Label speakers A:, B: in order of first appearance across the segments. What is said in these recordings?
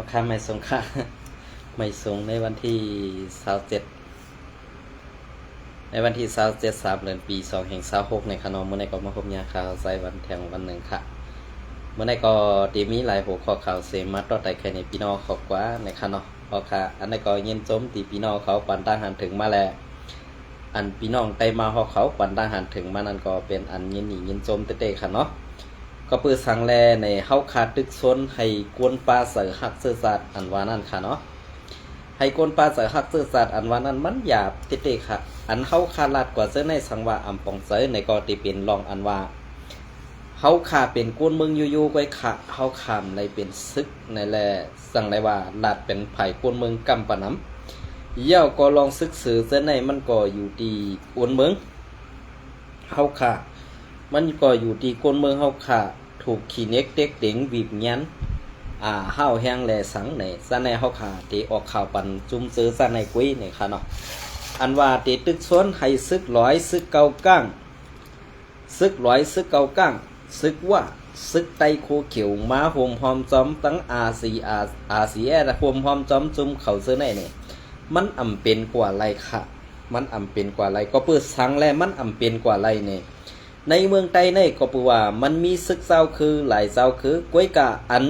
A: อค่าไม่ส่งค่าไม่ส่งในวันที่27ในวันที่27 3 เดือนปี2/26ในขนมเมื่อในก็มาพบยาข่าวใส่วันแทงวันหนึ่งค่ะเมื่อในก็ตีมีหลายหัวข้อข่าวเสมาต่อแต่แค่ในพี่น้องขอบกว่าในขนมพอค่ะอันนี้ก็เย็นจมตีพี่น้องเขาปันตั้งหันถึงมาแล้วอันพี่น้องไตมาเขาปันตั้งหันถึงมานั่นก็เป็นอันเย็นหนีเย็นจมเตะๆค่ะเนาะก็เปิดสังแลในเฮาขาดตึกซนให้กวนปลาเสือหักเสือสัตว์อันว่านั่นค่ะเนาะให้กวนปลาเสือหักเสือสัตว์อันว่านั้นมันหยาบเตะๆค่ะอันเฮาขาดลัดกว่าเสือในสังว่าอำปองเสือในก็ตีเป็นรองอันว่าเฮาขาเป็นกวนเมืองอยู่ๆไว้ค่ะเฮาขามในเป็นซึกในแลสั่งได้ว่าลัดเป็นไผ่กวนเมืองกำปะน้ำเย่าก็ลองซึกสือเสือในมันก็อยู่ดีกวนเมืองเฮาขามันก็อยู่ที่คนเมืองเฮาค่ะถูกขี้เน็กเด็กเด็งบีบยันห้าวแห้งแลสังในซะในเฮาค่ะที่ออกข่าวปันจุ่มซื้อซะในกุ้ยนี่ค่ะเนาะอันว่าที่ตึกสวนให้ซึกร้อยซึกเก่าก้างซึกร้อยซึกเก่าก้างซึกว่าซึกไตโคเขียวมาโฮมหอมจอมตั้งอาซีแอโฮมหอมจอมจุ่มเขาซื้อในนี่มันอำเป็นกว่าไรค่ะมันอำเป็นกว่าไรก็เปิดสังแลมันอำเป็นกว่าไรนี่ในเมืองไต้ในก็ปูว่ามันมีซึกเจ้าคือหลายเจ้าคือกวยกะอัน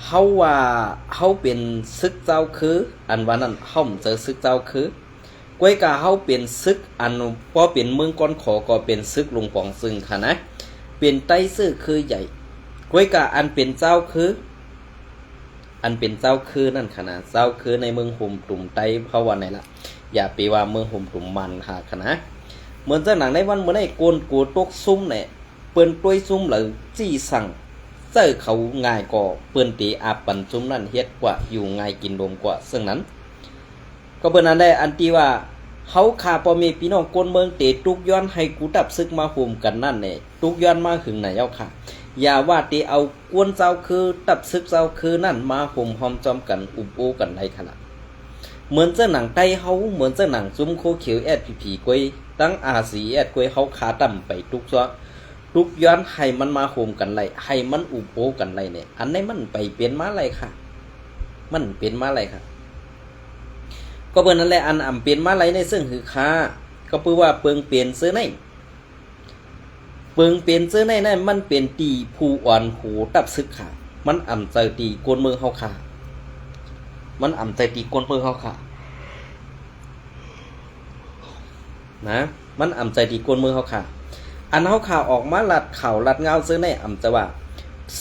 A: เฮาว่าเฮาเป็นซึกเจ้าคืออันว่านั้นเฮาเจอซึกเจ้าคือกวยกะเฮาเป็นซึกอันพอเป็นเมืองก้อนขอก็เป็นซึกลุงปองซึ่งค่ะนะเป็นไต้ซื่อคือใหญ่กวยกะอันเป็นเจ้าคืออันเป็นเจ้าคือนั่นค่ะนะเจ้าคือในเมืองหุ่มตุ่มไต้เพราะว่าไหนล่ะอย่าไปว่าเมืองหุ่มตุ่มมันค่ะนะเหมือนเจ้าหนังในวันเมื่อไอ้โกนกูตกซุ่มเนี่ยเปิ้นต้วยซุ่มหรือจี้สั่งเจ้าเขาง่ายก่อเปิ้นตีอาปันซุ่มนั่นเฮ็ดกว่าอยู่ง่ายกินลมกว่าซึ่งนั้นก็เปิ้นนั้นได้อันที่ว่าเขาขาพอมีพี่น้องคนเมืองเตตุกย้อนให้กูตับซึกมาห่มกันนั่นเนี่ยตุกย้อนมาหึงไหนเจ้าค่ะอย่าว่าตีเอากวนเจ้าคือตับซึกเจ้าคือนั่นมาห่มหอมจอมกันอุบโอกันในขณะเหมือนเจ้าหนังไตเฮาเหมือนเจ้าหนังซุ่มโคเขียวแอดผีกวยตั้งอาสีแอดกวยเฮาขาต่ำไปทุกซ้อทุกย้อนให้มันมาโฮมกันไรให้มันอุบโอกันไรเนี่ยอันนี้มันไปเปลี่ยนมาไรค่ะมันเปลี่ยนมาไรค่ะก็เปิ้นนั่นแหละอันเปลี่ยนมาไรในซึ่งคือค่าก็เพื่อว่าเปิงเปลี่ยนซื้อในเปิงเปลี่ยนซื้อในนั่นมันเป็นตีผู้อ่อนหูตับซึกค่ะมันใจตีกวนเมืองเฮาค่ะมันใจตีกวนเมืองเฮาค่ะนะมันใจตีกวนเมืองเฮาค่ะอันเฮาข่าวออกมาลัดข่าวลัดเงาซื้อในจะว่า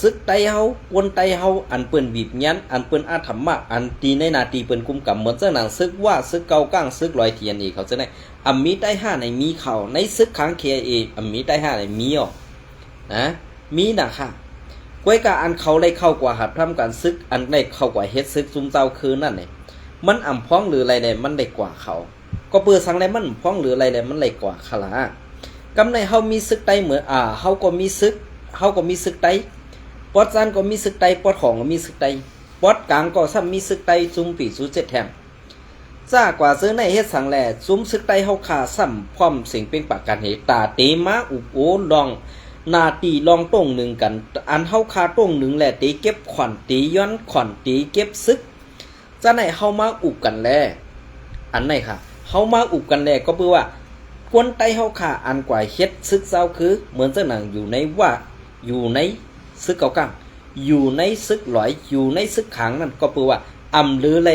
A: ซึกไตเฮากวนไตเฮาอันเปิ้นบีบยันอันเปิ้นอาถรรมะอันตีในนาตีเปิ้นกุมกำเหมือนเจ้าหนังซึกว่าซึกเก่าก้างซึกลอยเทียนอีกเขาจะได้มีไตห้าในมีข่าวในซึกค้างเคเอมีไตห้าในมีอ่ะนะมีนะค่ะกวยกะอันเขาได้เข้ากว่าหัดทำการซึกอันได้เข้ากว่าเฮ็ดซึกซุ่มเจ้าคืนนั่นเนี่ยมันพ้องหรืออะไรเนี่ยมันได้กว่าเขาก็เปิดสังได้มันพ้องหรืออะไรเนี่ยมันได้กว่าขลากำในเฮามีซึกไตเหมือนเฮาก็มีซึกไตปอดซันก็มีซึกไตปอดของก็มีซึกไตปอดกลางก็ซ้ำมีซึกไตซุ่มปีซุ่ม7แถมจ้ากว่าซื้อในเฮ็ดสังแลซุ่มซึกไตเฮาขาซ้ำพร้อมเสียงเป้งปากกันเหตาเตมาอุโอลองนาตีลองต้งหนึ่งกันอันเฮาคาต้งหนึ่งแหละตีเก็บขวัญตีย้อนขวัญตีเก็บซึกจ้าไหนเฮามาอุบกันแลอันไหนค่ะเฮามาอุบกันแลก็เพื่อว่าคนไตเฮาขาอันกว่าเฮ็ดซึกเจ้าคือเหมือนเจ้าหนังอยู่ในว่าอยู่ในซึกเก่าก้างอยู่ในซึกหลอยอยู่ในซึกขังนั่นก็เพื่อว่าหรือไร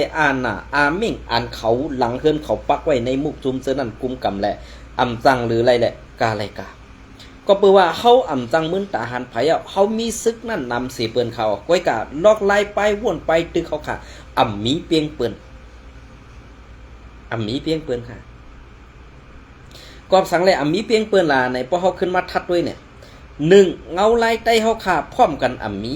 A: มิ่งอันเขาหลังเฮือนเขาปักไว้ในมุกจุมเสื้อนั่นกุมกำแหละจังหรือไรแหละกาไรกาก็เพื่อว่าเฮาจังมึนตาหันไผเฮามีซึกนั่นนำสีเปิ้นเขาก้อยกาลอกไล่ไปวนไปตึกเขาค่ะมีเปียงเปิ้นมีเปียงเปิ้นค่ะกอบสังเลยมีเพียงเปื้อนลาในพอเขาขึ้นมาทัดด้วยเนี่ย1เงาลายไตเขาขาพร้อมกันมี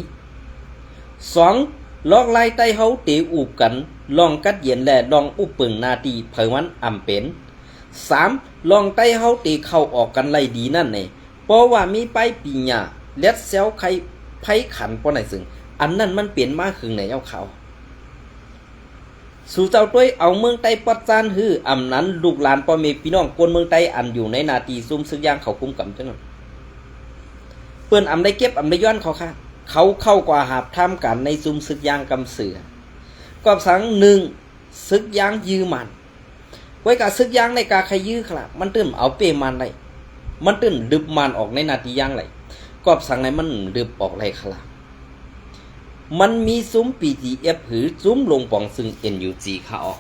A: 2ลอกลายไตเขาตีอูบกันลองกัดเย็นแลลองอุบปึงนาตีเผยวันเป็น3ลองไตเขาตีเข้าออกกันไล่ดีนั่นเนี่ยเพราะว่ามีไปปีหญ้าเล็ดเซลไข่ไผขันป้อไหนซึ่งอันนั้นมันเปลี่ยนมาคือในเอาเขาสู่เจ้าต้วยเอาเมืองไต้ปัดจานฮือนั้นลูกหลานพ่อแม่พี่น้องคนเมืองไต้อันอยู่ในนาทีซุ่มซึกย่างเขาคุ้มกำจังนั้นเปิ้นได้เก็บได้ย้อนเขาค่ะ เขาเข้ากว่าหาบท่ามกันในซุมซึกยางกำเสือกอบสังหนึ่งซึกยางยื้อมันไว้กับซึกยางในกาใครยื้อครับมันตื่นเอาเปมันไรมันตื่นดึบมันออกในนาทียางไรกอบสังในมันดึบออกไรครับมันมีซุ้ม PDF หรือซุ้มลงปองซึ่ง NUG เขาออก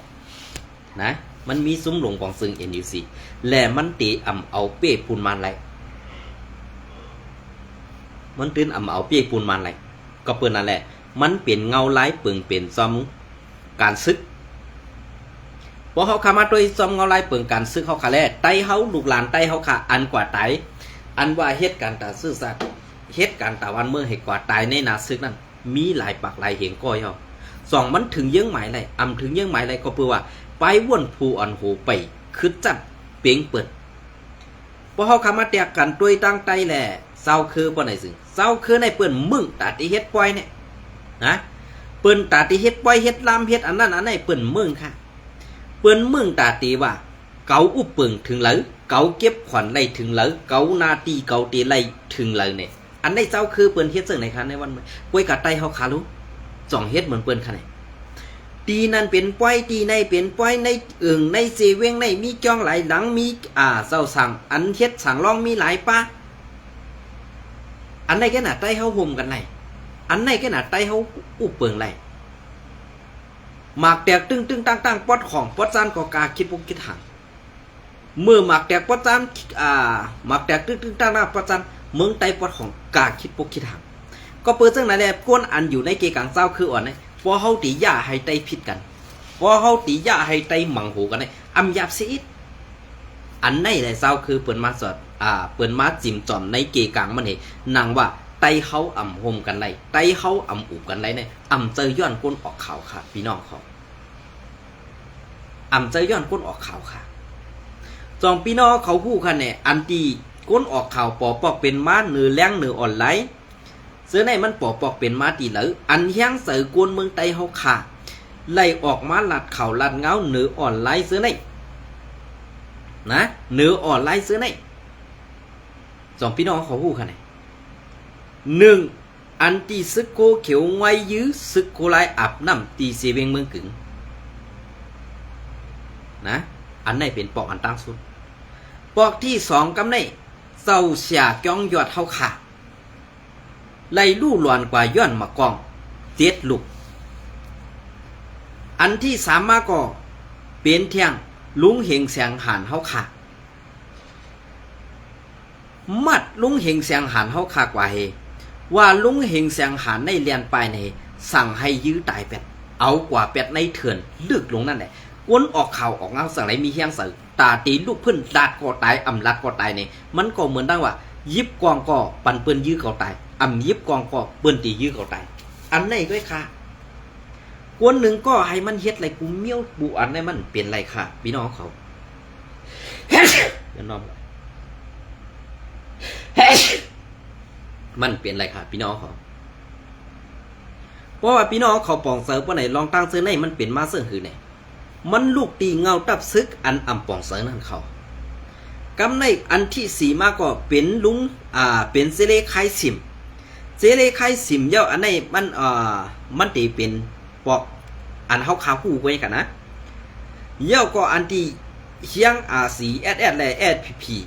A: นะมันมีซุ้มลงปองซึ่ง NUG และมันตีเอาเป้ปูนมันไรมันตื่นเอาเป้ปูนมันไรก็เปิดนั่นแหละมันเปลี่ยนเงาไล่เปิงเปลี่ยนซ้อมการซึกพอเขาขามาโดยซ้อมเงาไล่เปิงการซึกเขาขาแล่ไตเขาลูกหลานไตเขาขาอันกว่าไตอันว่าเฮ็ดการตาซื่อสัตย์เฮ็ดการตาวันเมื่อให้กว่าตายในนาซึกนั้นมีหลายปากหลายเหงก้อยเขาสองมันถึงเยื่อหมายไรถึงเยื่อหมายไรก็เพื่อว่าไปว่นผู้อันโหไปคือจัดเป่งเปิดพอเขาขามาแตกกันด้วยตั้งไตแหละเศร้าคือปนไหนซึ่งเศร้าคือในเปิ้นมึงตาที่เฮ็ดปล่อยเนี่ยนะเปิ้นตาที่เฮ็ดปล่อยเฮ็ดลำเฮ็ดอันนั้นอันไหนเปิ้นมึงค่ะเปิ้นมึงตาตีว่าเกาอุบเปิงถึงเหลอเกาเก็บขวัญไล่ถึงเหลอเกานาตีเกาตีไล่ถึงเหลอเนี่ยอันในเจ้าคือเปิ้นเฮ็ดซึ่งในคันในวันป่วยกะไตเฮาขารู้จ่องเฮ็ดเหมือนเปิ้นคันไหนตีนั้นเป็นป้อยตีในเป็นป้อยในในเซเว่งในมีจ้องหลายหลังมีเจ้าสั่งอันเฮ็ดสั่งรองมีหลายป้าอันไหนแค่หนาไตเฮาห่มกันไรอันไหนแค่หนาไตเฮาอุบเปิงไรหมากแตกตึ้งตั้งปอดของปอดจานก็กาคิดปุกคิดหังเมื่อหมากแตกปอดจานหมากแตกตึ้งตั้งปอดจานเมืองไตปอดของกาคิดปุกคิดหังก็เปิดจังไหนแหละก้นอันอยู่ในเกกังเจ้าคืออ่อนเนี่ยพอเฮาตีย่าให้ไตผิดกันพอเฮาตีย่าให้ไตหมังหูกันเนี่ยอำหยาบสิอันไหนแหละเจ้าคือเปิ่นมาสอดเปิ่นมาจิ้มจอมในเกกังมันเห็นนางว่าไตเฮาห่มกันไรไตเฮาอุบกันไรเนี่ยเจอย้อนก้นออกข่าวค่ะพี่น้องเขาเจอย้อนก้นออกข่าวค่ะจองพี่น้องเขาพูดกันเนี่ยอันตีก้นออกข่าวปอปอกเป็นม้าเนื้อแรงเนื้ออ่อนไหลเสื้อในมันปอปอกเป็นม้าตีเหลืออันแห้งเสือกวนเมืองไตเฮาค่ะไล่ออกมาลัดเข่าลัดเงาเนื้ออ่อนไหลเสื้อในนะเนื้ออ่อนไหลเสื้อในจองพี่น้องเขาพูดกันเนี่ยหนึ่งอันตีซึกโกเขียวไว้ยื้อซึกโกไลอาบน้ำตีเสเวงเมืองกึ่งนะอันไหนเป็นปอกอันตั้งสุดปอกที่สองกำในเศร้าเสียจ้องยอดเท่าขาไล่ลู่หลวนกว่าย้อนมากองเจ็ดลูกอันที่สามมาก็เป็นเที่ยงลุงเฮงแสงหันเท่าขามัดลุงเฮงแสงหันเท่าขากว่าเฮว่าลุงเฮงแสงหันในเรียนไปในสั่งให้ยื้อตายเป็ดเอากว่าเป็ดในเถื่อนลึกลงนั่นแหละก้นออกข่าวออกเงาสั่งไหนมีเฮียงสื่อตาตีลูกพื้นลาดก็ตายลัดก็ตายเนี่ยมันก็เหมือนดังว่ายิบกองก็ปั่นเปิ้นยื้อเขาตายยิบกองก็เปิ้นตียื้อเขาตายอันไหนก็ค่ะก้นหนึ่งก็ให้มันเฮ็ดอะไรกูเมี้ยวบุอันไหนมันเปลี่ยนไรค่ะพี่น้องเขาอย่านอมมันเปลี่ยนไรค่ะพี่น้องเขาเพราะว่าพี่น้องเขาปองเสือปะไหนลองตั้งเสือในมันเปลี่ยนมาเสือหือไหนมันลูกตีเงาตับซึกอันปองเสือนั่นเขากำในอันที่สี่มาก็เป็นลุงเป็นเซเลไคซิมเซเลไคซิมเย้าอันไหนมันตีเป็นปอกอันเขาขาคู่ไว้กันนะเย้าก็อันที่เฮียงสีและพี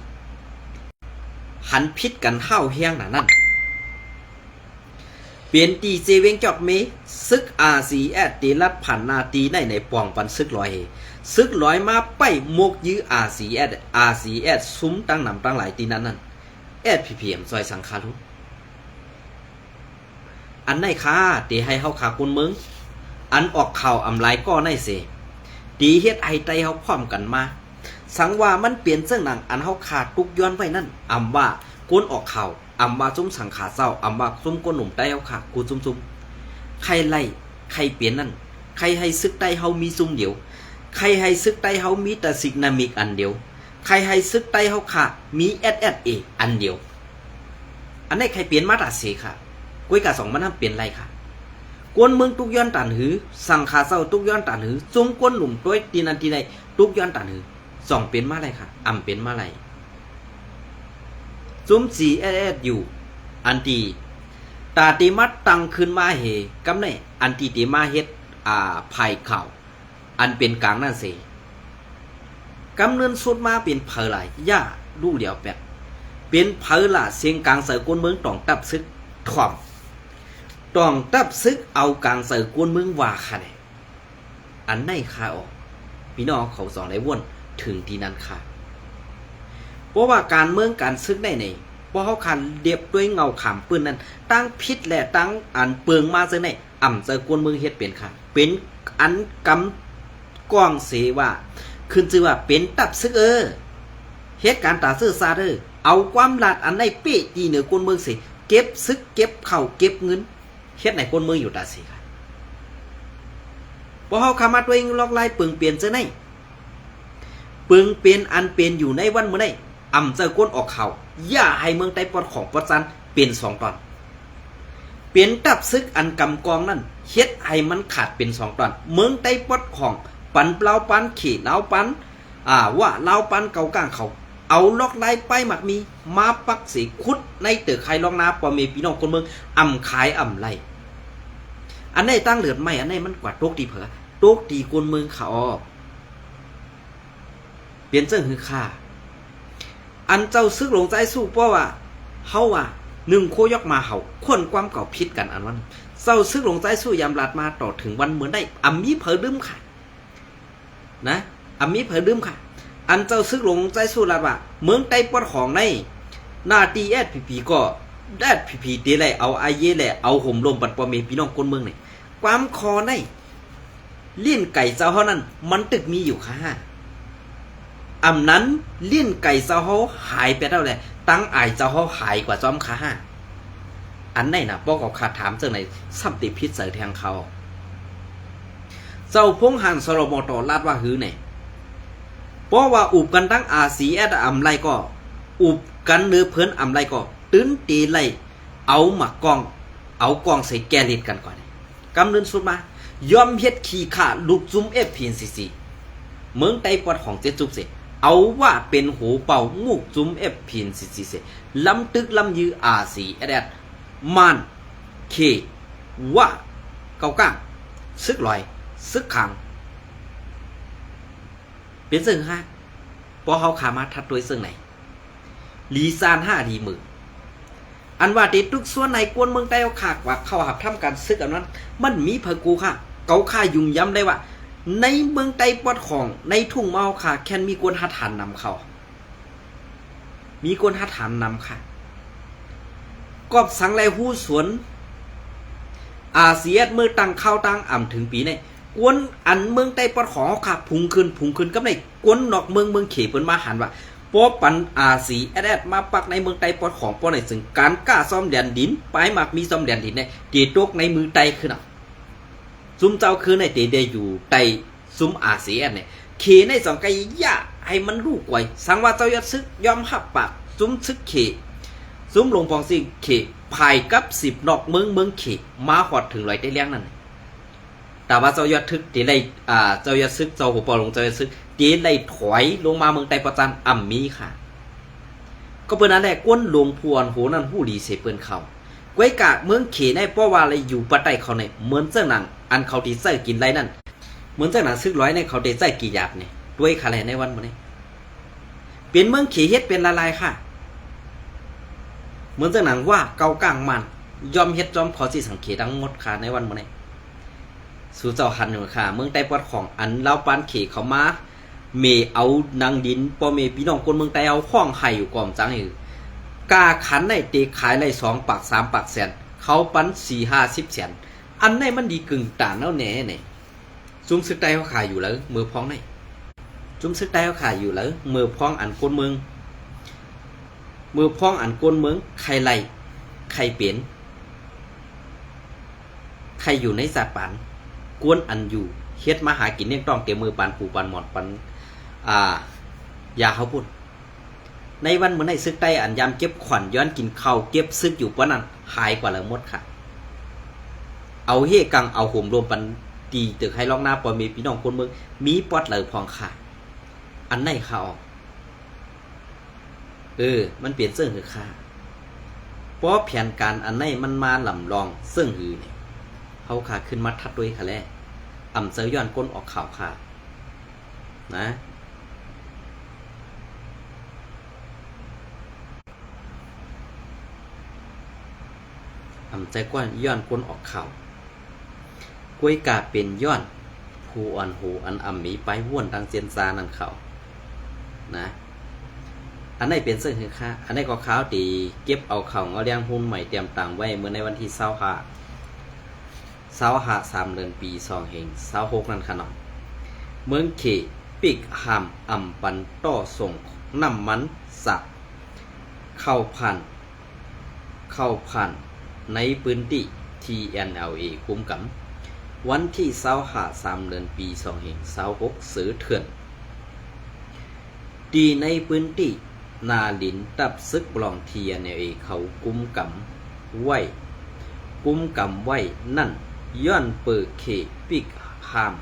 A: หันพิษกันเท่าเฮียงนั่นเปลี่ยนตีเซเวงจอกเมซึกRCS ตีลัดผ่านนาตีในปองปันซึกลอยซึกลอยมาไปมกยื้อRCS ซุ้มตั้งนำตั้งหลายตีนั้นSPPM ซอยสังคารุอันไหนค่ะตีให้เฮาขากุนเมืองอันออกข่าวลายก็ในเสตีเฮ็ดไอไตเฮาพร้อมกันมาสังว่ามันเปลี่ยนเสื้อหนังอันเฮาขาดตุกย้อนไว้นั่นว่าก้นออกข่าวว่าจุ้มสังขาเศร้าว่าจุ้มก้นหนุ่มไตเฮาขากูจุ้มใครไล่ใครเปลี่ยนนั่นใครให้ซึกไตเฮามีซุ่มเดียวใครให้ซึกไตเฮามีแต่ซิกนามิกอันเดียวใครให้ซึกไตเฮาขามี SSA อันเดียวอันไหนใครเปลี่ยนมาตราเสค่ะก้วยกะสองมันทำเปลี่ยนไรค่ะกวนเมืองตุกย้อนตันหือสังขาเศร้าตุกย้อนตันหือจุ้มก้นหนุ่มตัวตีนันตีในตุกย้อนตันหือสองเป็นมาไรค่ะเป็นมาไรจุ้มจีอยู่อันตีต ตาติมัดตังขึ้นมาเหกำในอันที่ติมาเฮ็ดภัยข่าวอันเป็นกลางนั่นสิกำเนินสุดมาเป็นเผอหลายย่าดูเหลียวแปดเป็นเผอละเสียงกลางเสือกวนเมืองต้องตับซึกถ่อมต้องตับซึกเอากลางเสือกวนเมืองว่าค่ะเนี่ยอันไหนค่ะออกพี่น้องเขาสองได้ว่นถึงที่นั้นค่ะเพราะว่าการเมืองการซึกได้ในเพราะเขาคันเดียบด้วยเงาขามปืนนั้นตั้งพิษและตั้งอันเปิงมาเสในอ่ำเสือกวนเมืองเฮ็ดเป็นค่ะเป็นอันกำกองเสว่าขึ้นชื่อว่าเป็นตับซึกเหตุการณ์ตาซื่อซาเอาความลาดอันในเป๊ะตีเหนือกวนเมืองสิเก็บซึกเก็บเข่าเก็บเงินเฮ็ดไหนกวนเมืองอยู่ตาสิค่ะพอเขาขามาตัวเองลอกลายปึงเปลี่ยนเจ้าในปึงเปลี่ยนอันเป็นอยู่ในวันเมื่อไดอ่ำเจอกวนออกเข่าอย่าให้เมืองไต้ปอดของปอดซันเป็นสองตอนเปลี่ยนตับซึกอันกำกองนั่นเฮ็ดให้มันขาดเป็นสองตอนเมืองไต้ปอดของปันเปล่าปันขี่เล้าปันว่าเล้าปันเก่ากลางเขาเอาลอกไล่ไปหมักมีมาปักสีคุดในเตือไข่ลองนาปอมีพี่น้องคนเมืองอ่ำขายอ่ำไล่อันไหนตั้งเหลือดไม่อันไหนมันกว่าโตกตีเผอโตกตีคนเมืองเขาเปลี่ยนเจ้าหือค่าอันเจ้าซึกหลงใจสู้เพราะว่าเฮาว่าหนึ่งโคยกมาเฮาคนความเก่าพิษกันอันวันเจ้าซึกหลงใจสู้ยามลาดมาต่อถึงวันเหมือนได้อ่ำมีเผอดื้มค่ะนะอ่ำมีเผอดื้มค่ะอันเจ้าซึกหลงใจสู้ลาดว่าเมืองไต้ปอดของในหน้าตีSPPก็SPPเตะเลยเอาไอเย่แหละเอาห่มลมปัดปอเมพี่น้องคนเมืองนี่ความคอในเลี้ยนไก่เจ้าเฮานั้นมันตึกมีอยู่ค่ะอำนั้นเลี้ยนไก่เจ้าเฮาหายไปแล้วแหละตั้งอายเจ้าเฮาหายกว่าจอมค่ะอันไหนน่ะป้อเขาขาดถามจังไหนสัมติพิษเสยแทงเขาเจ้าพงหันสรมตลาดว่าหือไหนเพราะว่าอุบกันตั้งอาสีแอดอำไรก็อุบกันเนื้อเพิ่นอำไรก็ตื้นตีไล่เอาหมักกองเอากองใส่แกลิดกันก่อนกำเนินสุดมายอมเฮ็ดขี้ขาลูกจุ้มFPNCCเมืองไต้ปอดของเจ็ดจุบเสเอาว่าเป็นหูเป่างูกจุ้มFPNCCเสลำตึกลำยืออาสีแอดมานเคว่าเกาก้างซึกลอยซึกขังเป็นซึ่งฮะพอเขาขามาทัดด้วยซึ่งไหนลีซาน5 ทีมืออันว่าติดทุกส่วนในกวนเมืองใต้เอาขากว่าเข้าหับทำการซึกอันนั้นมันมีเผกูค่ะเกาข่ายุ่งย้ำได้ว่าในเมืองใต้ปอดของในทุ่งเมาค่ะแค่มีกวนหัดฐานนำเขามีกวนหัดฐานนำค่ะกอบสังไรหู้สวนอาเซียนเมื่อตั้งเข้าตั้งอ่ำถึงปีเนี่ยกวนอันเมืองใต้ปอดของค่ะพุ่งขึ้นกับในกวนนอกเมืองเขเปิ้นมาหันว่าปอปันอาสีแอดมาปักในเมืองไต้ปอดของปอในซึ่งการกล้าซ่อมแดนดินปลายมากมีซ่อมแดนดินเนี่ยเตะตกในมือไต้ขึ้นอ่ะซุ่มเจ้าคือในเตะได้อยู่ไต้ซุ่มอาสีแอดเนี่ยเขในสองไก่ย่าให้มันรู้กวยสังว่าเจ้ายอดซึกยอมหับปากซุ่มซึกเขซุ่มลงพองสิเขภายกับ10นอกเมืองเขมาหอดถึง100ได้เลี้ยงนั่นแต่ว่าเจ้ายอดทึกเตะได้เจ้ายอดซึกเจ้าหัวปอลงเจ้ายอดซึกเตะได้ถอยลงมาเมืองไต้ประจันอ่ำมีค่ะก็เปิ้นนั่นแหละก้นหลวงพวนโหนั่นหู้ดีเสเปิ้นเขาก้วยกะเมืองเขในป้อว่าอะไรอยู่ปะไต้เขาเนี่ยเหมือนเจ้าหนังอันเขาที่ใส่กินไรนั่นเหมือนเจ้าหนังซึกร้อยในเขาได้ใส่กี่หยาบเนี่ยด้วยคาแลในวันมื้อนี้เป็นเมืองเขเฮ็ดเป็นละลายค่ะเหมือนเจ้าหนังว่าเกากลางมันยอมเฮ็ดยอมขอสิสังเกตทั้งหมดค่ะในวันมื้อนี้สู่เจ้าหันอยู่ค่ะเมืองใต้ปอดของอันเล่าปานเขเขามาเมเอานางดินปอเมพี่น้องคนเมืองใต้เอาข้องไห้อยู่ก่อมจังอยู่กาขันในเตะขายไร2 ปาก3 ปากแสนเขาปัน4-50 แสนอันในมันดีกึ่งตาเน่าแหน่เนี่ยจุ้มซึกใต้เขาขายอยู่แล้วมือพ้องในจุ้มซึกใต้เขาขายอยู่แล้วมือพ้องอันก้นเมืองมือพ้องอันก้นเมืองใครไรใครเปลี่ยนใครอยู่ในสัตว์ปันกวนอันอยู่เฮ็ดมาหากินเนี่ยต้องเตรียมมือปันปูปันหมดปันยาเขาพูดในวันเหมือนในซึกใต้อันยามเก็บขวัญย้อนกินข้าวเก็บซึกอยู่ปะนั้นหายกว่าละมดค่ะเอาเฮกังเอาห่มรวมปันตีตึกให้ลอกหน้าปอมีพี่น้องคนเมืองมีปอดเหลือพองค่ะอันไหนค่ะออกมันเปลี่ยนเสื้อคือค่ะ เพราะแผนการอันไหนมันมาลำลองซึ่งหือเนี่ยเขาขาขึ้นมาทัดด้วยค่ะแล่อ่ำเจอย้อนก้นออกข่าวค่ะนะอ่ำใจกว่าย้อนก้นออกข่าวกล้วยกาเป็นย้อนผู้อ่อนหูอันอ่ำมีไปว่วนดังเจียนซานั่นเขานะอันไหนเป็นซึ่งคือค่าอันไหนก็ข้าวตีเก็บเอาเข่าเอาเลี้ยงหุ้นใหม่เตรียมตังไว้เมื่อในวันที่25 เดือนปี2 26นั่นค่ะน้องเมืองเขปิกหามอ่ำปันต่อส่งน้ำมันสักเข้าผ่านในพื้นที่ TNLA คุ้มกับวันที่25 เดือนปี2 26ซื้อเถื่อนดีในพื้นที่นาลินตับซึกบลองเทียเนี่ยเขากุมกำไว้นั่นย้อนเปิดเขปิกหาม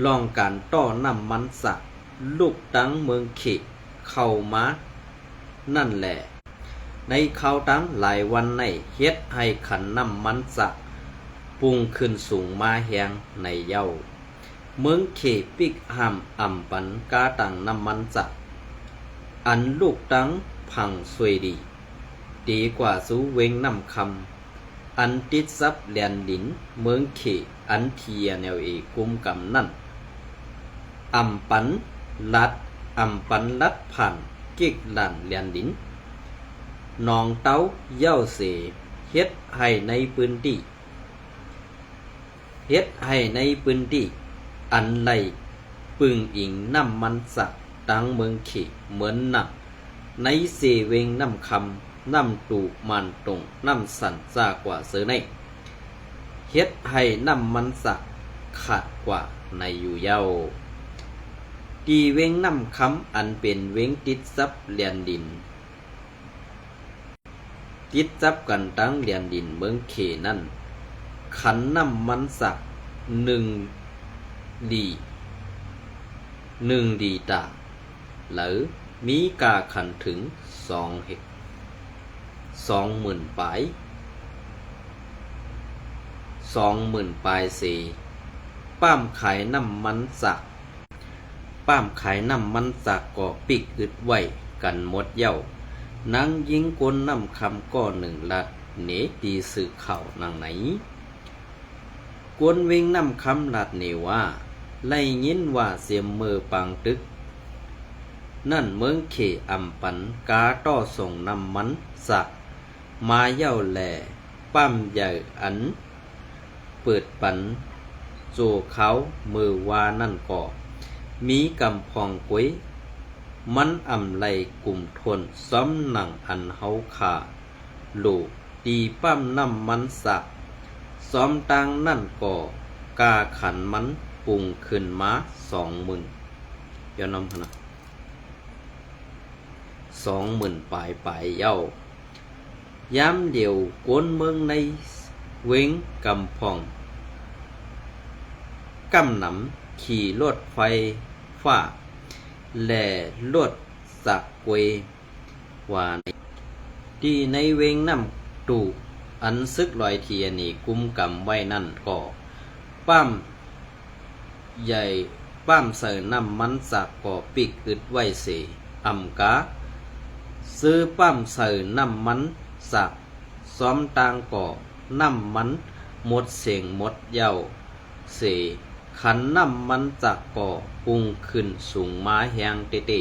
A: ลองการต่อน้ำมันสักลูกตั้งเมืองเขเข้ามานั่นแหละในเขาตั้งหลายวันในเฮ็ดให้ขันน้ำมันสักปุ่งขึ้นสูงมาแหงในเย้าเมืองเขปิกหามอ่ำปันกาตังน้ำมันสักอันลูกตั้งพังสวยดีกว่าสู้เวงน้ำคำอันติดซับแลนดินเมืองเขอันเทียแนวกุมกำนั่นอ่ำปันลัดผ่านกิกหลันแลนดินนองเต้าเย้าเสเฮ็ดให้ในพื้นที่อันไหลปึงอิงน้ำมันสักตั้งเมืองเขเหมือนหนักในเสเวงน้ำคำน้ำตูมันตรงน้ำสันซากว่าเสือในเฮ็ดให้น้ำมันสักขาดกว่าในอยู่เย้าตีเวงน้ำคำอันเป็นเวงติดซับเลียนดินติดซับกันตั้งเลียนดินเมืองเขนั่นขันน้ำมันสักหนึ่งดีตาหรือมีกาขันถึง2 20,000 ปลายสี่ป้ามขายน้ำมันสักก็ปิกอึดไว้กันหมดเย้านังยิงกลน้ำคำก็1 ลัดเนตีสื่อข่าวนางไหนกวนเวงน้ำคำลัดเนว่าไล่ยินว่าเสียมมือปังตึกนั่นเมืองเขอ่ำปันกาต่อส่งน้ำมันสักมาเย้าแหล่ปั้มใหญ่อันเปิดปันโจเขามือว่านั่นก็มีกำพองกุ้ยมันอ่ำไหลกลุ่มทนซ้อมหนังอันเฮาขาลูกตีปั้มน้ำมันสักซ้อมตังนั่นก็กาขันมันปุ่งขึ้นมา20,000ย้อนน้ำพนะ20,000 ปลายเย้าย้ำเดียวกวนเมืองในเวงกำพองกำหนำขี่รถไฟฟ้าแล่รถสักเวว่าที่ในเวงน้ำตูอันซึกลอยเทียนี่กุมกำไว้นั่นก็ปั้มใหญ่ป้ามเสิน้ำมันสักก่อปิกอึดไว้เสอ่ำกาซื้อป้ามเสิน้ำมันสักซ้อมตางก่อน้ำมันหมดเสียงหมดเย้าเสขันน้ำมันสักก่อปุ่งขึ้นสูงมาแหงเตะ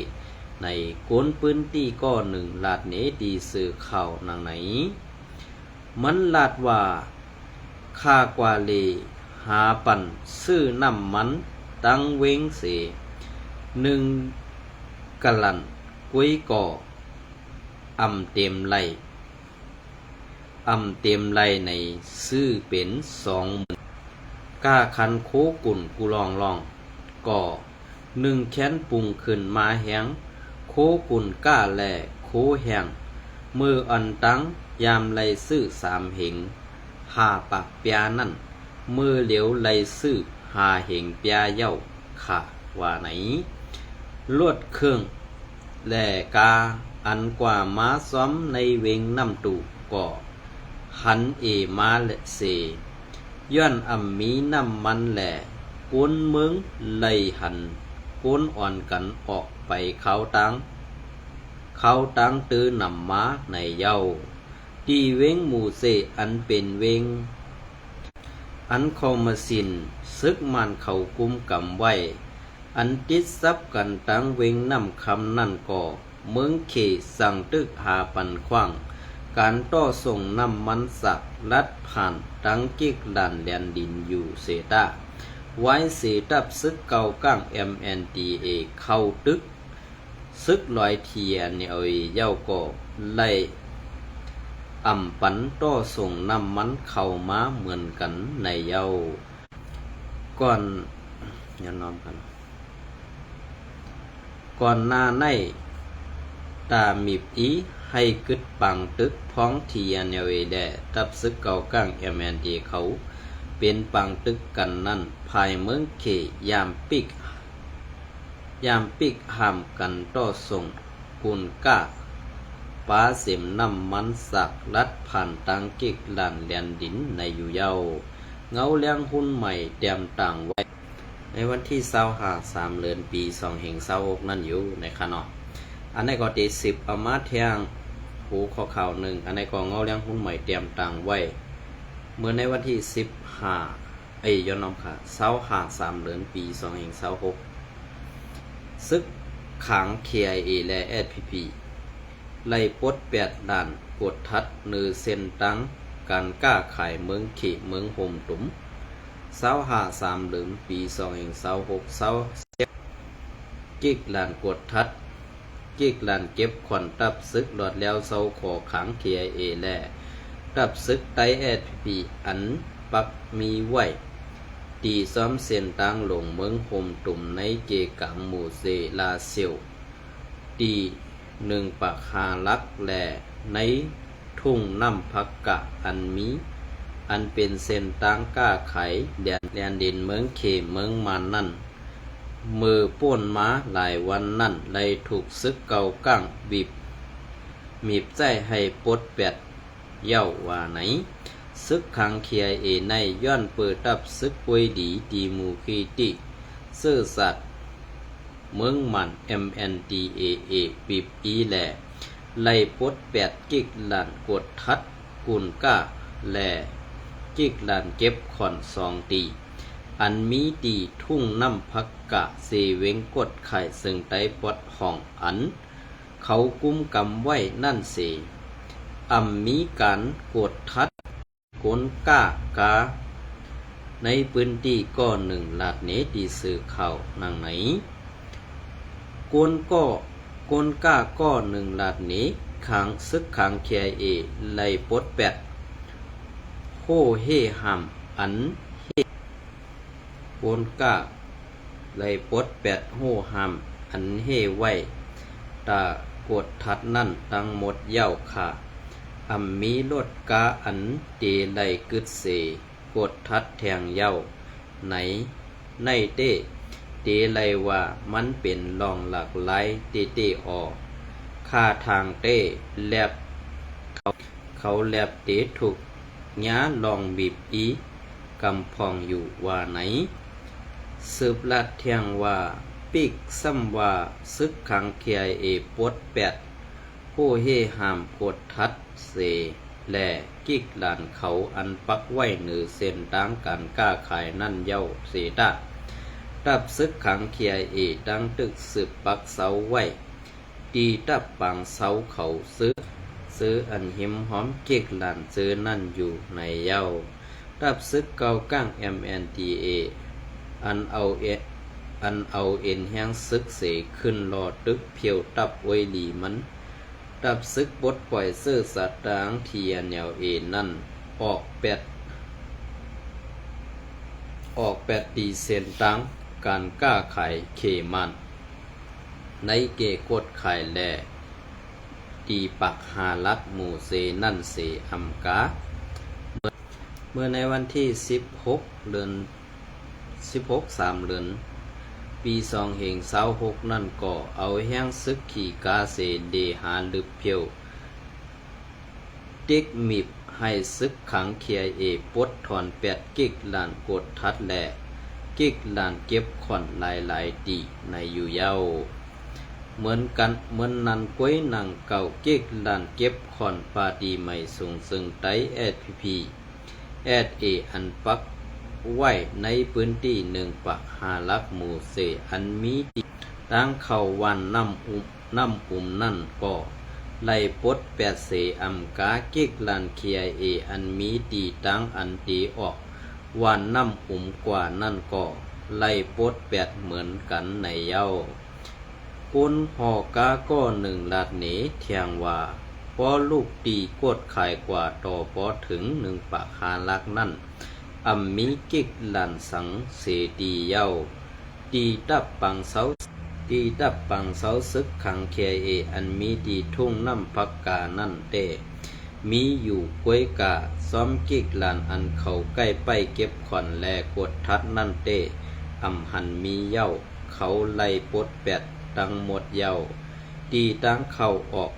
A: ในก้นพื้นที่ก็1 ลาดเนดีสื่อข่าวนางไหนมันลาดว่าค่ากว่าเลหาปั่นซื้อน้ำมันตั้งเวงเส1 กะลันกุ้ยก่ออ่ำเต็มไหลในซื้อเป็น20,000กาคันโคกุ่นกูลองก่อ1 แขนปุ่งขึ้นมาแหงโคกุ่นก้าแหล่โคแหงมืออันตั้งยามไหลซื้อ3 เหง5 ปากเปียนั่นมือเหลียวไหลซื้อ5 เหงเปียเย้าค่ะว่าไหนลวดเครื่องแหล่กา อันกว่าม้าซ้อมในเวงน้ำตุก่อหันมาและเสย้อนมีน้ำมันแหล่ก้นเมืองเลยหันก้นอ่อนกันออกไปเขาตังตื้อนำม้าในเย้าที่เวงหมู่เสอันเป็นเวงอันเข้ามาสินซึกมันเขากุมกำไว้อันติดซับกันตั้งเวงน้ำคำนั่นก่อเมืองเขสั่งตึกหาปันขว้างการต่อส่งน้ำมันสักลัดผ่านตั้งกิกลานแดนดินอยู่เสตาไว้เสตับซึกเก่าก้าง MNDA เข้าตึกซึกลอยเทียนเอาเย้าก่อไล่ปันต่อส่งน้ำมันเข้ามาเหมือนกันในเย้าก่อนอย่าน้อมกันก่อนหน้าในตามีอีให้กึดปังตึกพ้องทียนเอแดตับซึกเก่าก้าง MND เขาเป็นปังตึกกันนั่นภายเมืองเขยามปิกห้ามกันต่อส่งกุนก้าปาเสียมน้ำมันสักลัดผ่านตังกิกลานแดนดินในอยู่เย้าเงาเลี้ยงหุ้นใหม่เตรียมต่างไว้ในวันที่25 เดือนปี2526นั่นอยู่ในคณะอันนี้ก็ตี10เอามาเทียงหูข้อข่าวหนึ่งอันนี้ก็เงาเลี้ยงหุ้นใหม่เตรียมต่างไว้เมื่อในวันที่15ย้อนน้องค่ะ25 เดือนปี2526ซึกขัง KIA และ SPP ไล่ปลด8ด่านกดทัดเนือเส้นตังการกล้าขายเมืองเขเมืองโฮมตุ้ม25 เดือนปี2526กิกลานกดทัดกิกลานเก็บขวัญตับซึกหลอดแล้วเซาขอขัง KIA และตับซึกไต้ SPP อันปักมีไว้ตีซ้อมเส้นตังลงเมืองโฮมตุ้มในเกกังหมู่เซลาเซียวตี1ปักหาลักแหล่ในทุ่งน้ำพักกะอันเป็นเส้นทางก้าไขแดนดินเมืองเขเมืองมันนั่นมือป้นม้าหลายวันนั่นเลยถูกซึกเก่าก้างบีบใจให้ปลดแปดเย้าว่าไหนซึกขัง KIA ในย้อนเปิดตับซึกป่วยดีตีมูคีติซื่อสัตว์เมืองมัน MNDAA บีบแหล่ไล่ปลด8กิกลานกดทัดกุนก้าแหล่กิกลานเก็บขอน2ตีอันมีตีทุ่งน้ำพักกะเสเวงกดไข่ซึ่งไต้ปดห้องอันเขากุมกำไว้นั่นเสมีการกดทัดกุนก้ากาในพื้นที่ก็1 ลาดเนตีสื่อข่าวนังไหนกุนก้าก็1 ลาดเนขังซึกขัง KIA ไล่ปดโฮเฮหามอันเฮโกนก้าไล่ปดโฮหามอันเฮไว้ตากดทัดนั่นทั้งหมดเย้าค่ะมีรถกาอันเตไล่กึดเสกดทัดแทงเย้าในเตไล่ว่ามันเป็นลองหลากหลายเตออค่าทางเตแลบเขาแลบเตถูกย้าลองบีบกำพองอยู่ว่าไหนสืบลัดเทียงว่าปิกซ้ำว่าซึกขัง KIA ปด8ผู้เฮหามกดทัดเสและกิกลานเขาอันปักไว้เหนือเส้นทางการก้าขายนั่นเย้าเสตาตับซึกขัง KIA ดังตึกสืบปักเสาไว้ตีตับปังเสาเขาซื้ออันหิมหอมเก็กลานซื้อนั่นอยู่ในเย้าตับซึกเก่าก้าง MNDA อันเอาเอ็นแห้งซึกเสขึ้นรอตึกเพียวตับไว้หลีมันตับซึกบดปล่อยซื้อสัตว์ต่างเทียแนวนั่นออก8ตีเซนตังการก้าขายเคมันในเกกดขายแลตีปักหาลักหมู่เซนั่นเสอัมกาเมื่อในวันที่16 3 เดือน
B: ปี2026นั่นก็เอาแห้งซึกขี่กาเสเดหาลึบเพียวติ๊กมิบให้ซึกขังเคียเอปดถอน8กิกล้านกดทัดแหละกิกล้านเก็บขอนหลายๆดีในอยู่เย้าเหมือนนันก้วยหนังเก่ากิกล้านเก็บขอนปาดีใหม่สูงซึ่งไตSPP SA อันปักไว้ในพื้นที่1 ปัก 5 ลักหมู่เสอันมีดีตั้งเข้าวันน้ำอุ่มนั่นก็ไล่ปด8เสอำกากิกล้านเคียเออันมีดีตั้งอันดีออกวันน้ำอุ่มกว่านั่นก็ไล่ปด8เหมือนกันในเย้ากุนหอกาก็1 ลาดเหนเทียงว่าพอลูกตีกดขายกว่าต่อพอถึง1 ปัก 5 ลักนั่นมีกิกล้านสังเสดีเย้าตีตับปังเสาซึกขังเคียเออันมีดีทุ่งน้ำพักกานั่นเต้มีอยู่กวยกาซ้อมกิกล้านอันเขาใกล้ไปเก็บขอนแลกดทัดนั่นเต้หันมีเย้าเขาไล่ปด8ตั้งหมดเย้าตีตั้งเข้าออก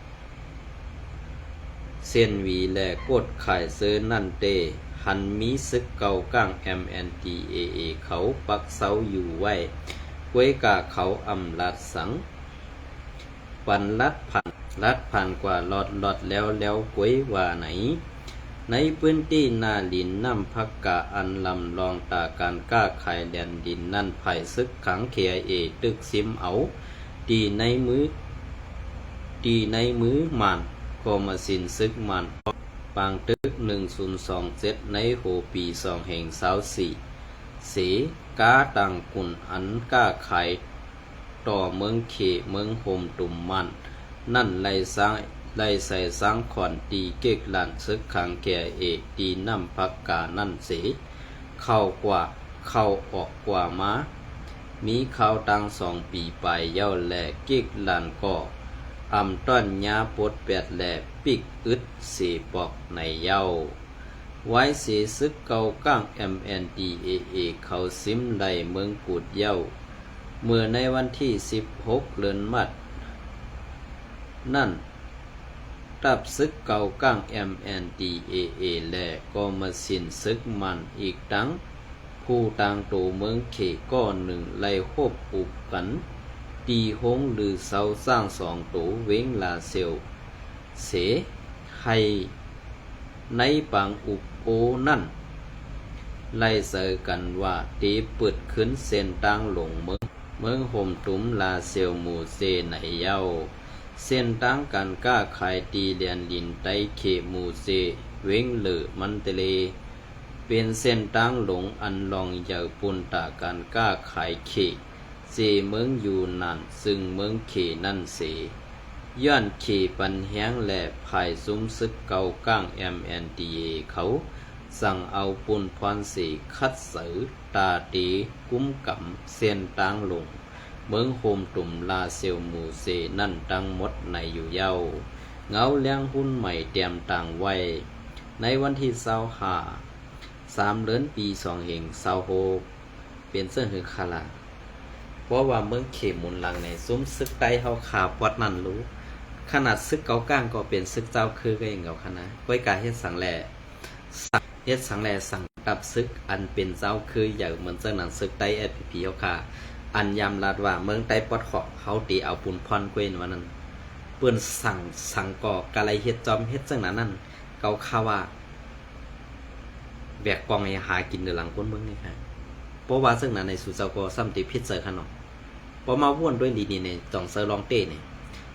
B: เส้นวีแลกดขายเสื้อนั่นเต้หันมีซึกเก่าก้าง MNDAA เขาปักเสาอยู่ไว้กวยกาเขาลัดสังปันลัดผ่านกว่าหลอดแล้วกวยว่าไหนในพื้นที่นาลินน้ำพักกาอันลำลองตาการก้าขายแดนดินนั่นไผ่ซึกขังเคียเอตึกซิมเอาดีในมือมันก็มาสินซึกมันปางตึก1027ในโหปี2024เสกาตังกุนอันก้าขายต่อเมืองเขเมืองโฮมตุ่มมันนั่นไล่ใส่สร้างขอนตีเก็กล้านซึกขังแก่เอกตีน้ำพักกานั่นเสเข้าออกกว่ามามีข่าวตัง2 ปีไปเย้าแหลเก็กล้านก็ต้อนยาปด8แหลปิกอึดเสปอกในเย้าไว้เสซึกเก่าก้าง MNDAA เขาซิมไลเมืองกูดเย้าเมื่อในวันที่16 เดือนมัดนั่นตับซึกเก่าก้าง MNDAA และก็มาสินซึกมันอีกตั้งผู้ต่างโตเมืองเขก็1ไล่คบอุบกันตีหงหรือเสาสร้าง2 โตเว้งลาเซลเสให้ในปางอุบโอนั่นไล่เสอกันว่าตีเปิดขึ้นเส้นต่างหลงเมืองโฮมตุ้มลาเซลหมู่เซในเย้าเส้นต่างกันก้าขายตีเดียนดินไตเขหมู่เซเว้งเหลือมันเตเลเป็นเส้นต่างหลงอันลองเยาปุนตาการก้าขายเขเซเมืองอยู่นั่นซึ่งเมืองเขนั่นเสย้อนเขปันแห้งและภายซุ้มซึกเก่าก้าง MNDA เขาสั่งเอาปุนพรสีคัดเสือตาตีกุ้มกำเส้นต่างหลงเมืองโฮมตุ่มลาเซลหมู่เซนั่นตั้งหมดในอยู่เย้าเงาเลี้ยงหุ้นใหม่เตรียมต่างไว้ในวันที่3 เดือนปี2026เป็นเส้นหือคาลาเพราะว่าเมืองเขมุนหลังในซุ้มซึกไตเฮาขาปวัดนั่นรู้ขนาดซึกเกาก้างก็เป็นซึกเจ้าคือก็อย่างเงาคณะก้อยกาเฮ็ดสังแลสั่งกับซึกอันเป็นเจ้าคืออย่างเหมือนเจ้าหนังซึกไตSPPเฮาขาอันยำลาดว่าเมืองไต้ปอดเขาะเขาตีเอาปุนพรกวยวันนั้นเปิ้นสั่งก่อกะไรเฮ็ดจอมเฮ็ดจังนั้นเกาข่าวว่าแบกกองให้หากินในหลังคนเมืองนี่ค่ะเพราะว่าซึ่งนั้นในสู่เจ้าก็ซ้ำติพิษเจอขนมพอมาว่นด้วยดีนี่ในจ่องเซอร์ลองเต้เนี่ย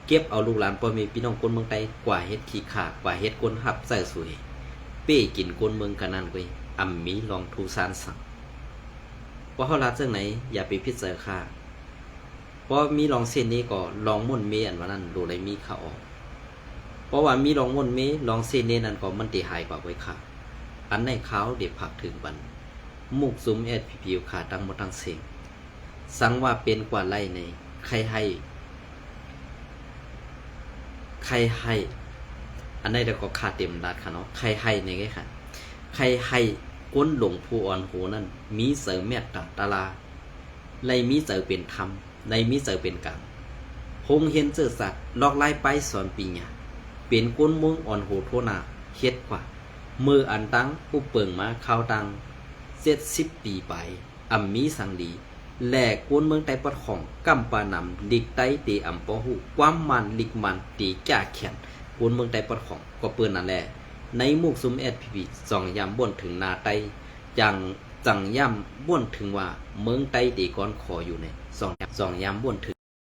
B: เก็บเอาลูกหลานพอมีพี่น้องคนเมืองไต้กว่าเฮ็ดขี้ขากว่าเฮ็ดคนหับใส่สวยเป้กินคนเมืองกันนั่นกวยมีลองทูซานสั่งว่าเขารับจังไหนอย่าไปพิจารณาค่ะเพราะมีลองเส้นนี้ก็ลองม่วนเมอันว่านั้นดูเลยมีข่าวออกเพราะว่ามีลองม่วนเมลองเส้นนี้นั่นก็มันตีหายกว่าไว้ค่ะอันในเขาเด็บผักถึงบันมุกซุ้มSPPขาตั้งหมดทั้งเสียงสั่งว่าเป็นกว่าไล่ในใครให้อันนี้เดี๋ยวก็ขาดเต็มรัดค่ะเนาะใครให้ในไงค่ะใครให้ก้นหลงผู้อ่อนโหนั่นมีเสริมเมตตาตาลา ไลมีเจอเป็นธรรมไลมีเจอเป็นกลางคงเห็นเจอสัตว์ลอกไล่ไปสอนปีหยาเป็นก้นเมืองอ่อนโหโทนาเฮ็ดกว่ามืออันตั้งอุปเปิงมาข้าวตัง70 ปีไปอำมีสังดีแหลกก้นเมืองไต้ปัดของกำปานำลิกไต้ตีอำปอหูความมันลิกมันตีจ่าแขนก้นเมืองไต้ปัดของก็เปิ้นนั่นแหละในหมู่ซุม SPP สองยามบ่นถึงนาไต้จังย่ำบ่นถึงว่าเมืองไต้ตีก้อนคออยู่ในสองยามบ่นถึง